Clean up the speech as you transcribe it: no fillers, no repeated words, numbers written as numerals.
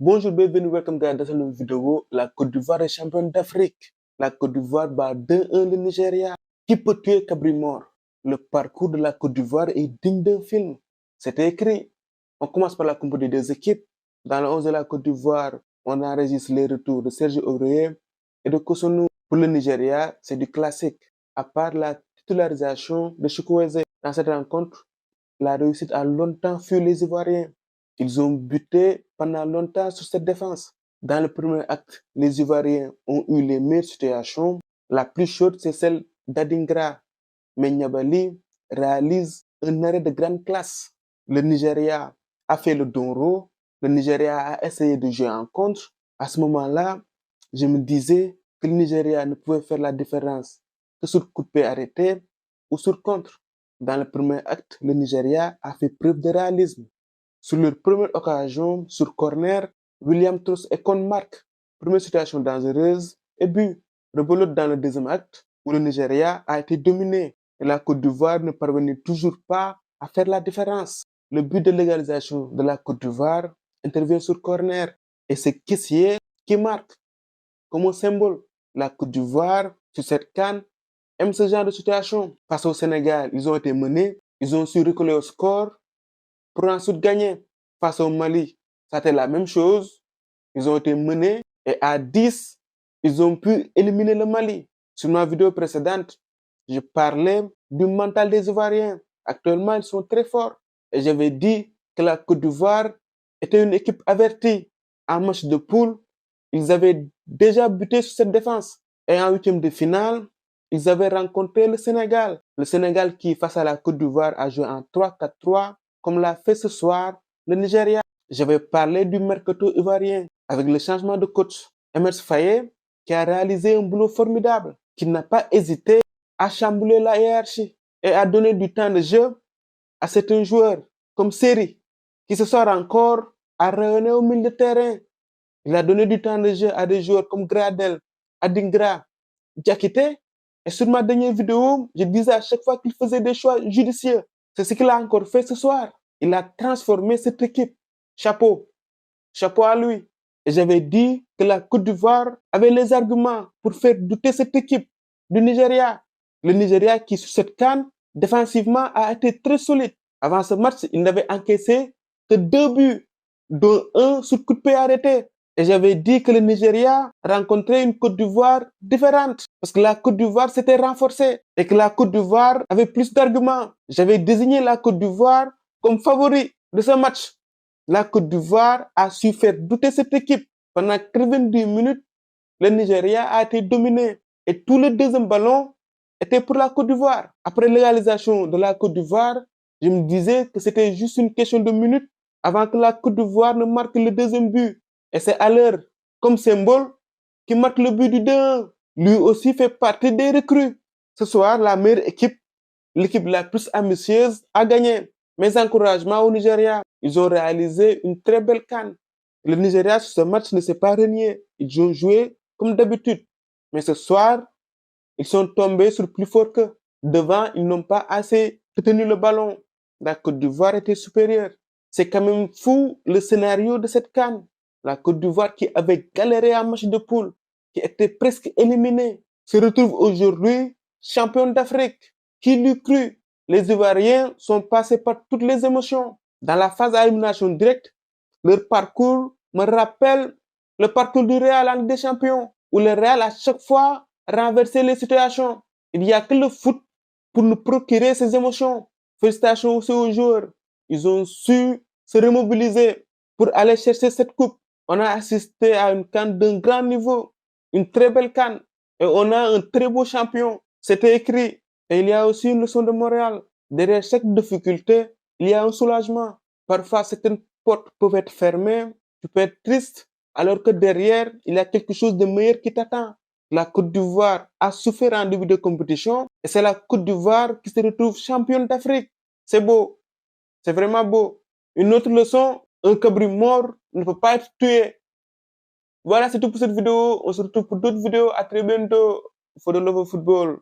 Bonjour, bienvenue, welcome guys dans cette nouvelle vidéo. La Côte d'Ivoire est championne d'Afrique. La Côte d'Ivoire bat 2-1 le Nigeria. Qui peut tuer Cabri Mort? Le parcours de la Côte d'Ivoire est digne d'un film. C'était écrit. On commence par la compo des deux équipes. Dans le 11 de la Côte d'Ivoire, on enregistre les retours de Serge Aurier et de Cotonou. Pour le Nigeria, c'est du classique. À part la titularisation de Chukwueze. Dans cette rencontre, la réussite a longtemps fui les Ivoiriens. Ils ont buté pendant longtemps sur cette défense. Dans le premier acte, les Ivoiriens ont eu les meilleures situations. La plus chaude, c'est celle d'Adingra. Mais Niabali réalise un arrêt de grande classe. Le Nigeria a fait le don rond. Le Nigeria a essayé de jouer en contre. À ce moment-là, je me disais que le Nigeria ne pouvait faire la différence que sur coup de pied arrêté ou sur contre. Dans le premier acte, le Nigeria a fait preuve de réalisme. Sur leur première occasion, sur corner, William Tross et Kon marquent. Première situation dangereuse et but. Rebelote dans le deuxième acte, où le Nigeria a été dominé et la Côte d'Ivoire ne parvenait toujours pas à faire la différence. Le but de l'égalisation de la Côte d'Ivoire intervient sur corner et c'est Kessié qui marque. Comme un symbole, la Côte d'Ivoire, sur cette CAN, aime ce genre de situation. Face au Sénégal, ils ont été menés, ils ont su recoller au score pour ensuite gagner. Face au Mali, c'était la même chose. Ils ont été menés et à 10, ils ont pu éliminer le Mali. Sur ma vidéo précédente, je parlais du mental des Ivoiriens. Actuellement, ils sont très forts. Et j'avais dit que la Côte d'Ivoire était une équipe avertie. En match de poule, ils avaient déjà buté sur cette défense. Et en huitième de finale, ils avaient rencontré le Sénégal. Le Sénégal qui, face à la Côte d'Ivoire, a joué en 3-4-3, comme l'a fait ce soir le Nigeria. J'avais parlé du mercato ivoirien avec le changement de coach. Emers Faye, qui a réalisé un boulot formidable, qui n'a pas hésité à chambouler la hiérarchie et à donner du temps de jeu à certains joueurs, comme Seri, qui ce soir encore a rayonné au milieu de terrain. Il a donné du temps de jeu à des joueurs comme Gradel, Adingra, Diakité. Et sur ma dernière vidéo, je disais à chaque fois qu'il faisait des choix judicieux. C'est ce qu'il a encore fait ce soir. Il a transformé cette équipe. Chapeau. Chapeau à lui. Et j'avais dit que la Côte d'Ivoire avait les arguments pour faire douter cette équipe du Nigeria. Le Nigeria qui, sur cette CAN, défensivement, a été très solide. Avant ce match, il n'avait encaissé que 2 buts, dont un sur coup de pied arrêté. Et j'avais dit que le Nigeria rencontrait une Côte d'Ivoire différente. Parce que la Côte d'Ivoire s'était renforcée et que la Côte d'Ivoire avait plus d'arguments. J'avais désigné la Côte d'Ivoire comme favori de ce match. La Côte d'Ivoire a su faire douter cette équipe. Pendant 90 minutes, le Nigeria a été dominé. Et tout le deuxième ballon était pour la Côte d'Ivoire. Après l'égalisation de la Côte d'Ivoire, je me disais que c'était juste une question de minutes avant que la Côte d'Ivoire ne marque le deuxième but. Et c'est Haller, comme symbole, qui marque le but du 2-1. Lui aussi fait partie des recrues. Ce soir, la meilleure équipe, l'équipe la plus ambitieuse, a gagné. Mes encouragements au Nigeria. Ils ont réalisé une très belle CAN. Le Nigeria, sur ce match, ne s'est pas renié. Ils ont joué comme d'habitude. Mais ce soir, ils sont tombés sur plus fort qu'eux. Devant, ils n'ont pas assez tenu le ballon. La Côte d'Ivoire était supérieure. C'est quand même fou le scénario de cette CAN. La Côte d'Ivoire qui avait galéré en match de poule, qui était presque éliminée, se retrouve aujourd'hui championne d'Afrique. Qui l'eût cru? Les Ivoiriens sont passés par toutes les émotions. Dans la phase à élimination directe, leur parcours me rappelle le parcours du Real en Ligue des Champions, où le Real à chaque fois renversait les situations. Il n'y a que le foot pour nous procurer ces émotions. Félicitations aussi aux joueurs. Ils ont su se remobiliser pour aller chercher cette coupe. On a assisté à une CAN d'un grand niveau, une très belle CAN, et on a un très beau champion. C'était écrit. Et il y a aussi une leçon de morale. Derrière chaque difficulté, il y a un soulagement. Parfois, certaines portes peuvent être fermées, tu peux être triste, alors que derrière, il y a quelque chose de meilleur qui t'attend. La Côte d'Ivoire a souffert en début de compétition, et c'est la Côte d'Ivoire qui se retrouve championne d'Afrique. C'est beau. C'est vraiment beau. Une autre leçon, un cabri mort ne peut pas être tué. Voilà, c'est tout pour cette vidéo. On se retrouve pour d'autres vidéos. À très bientôt. For the love of football.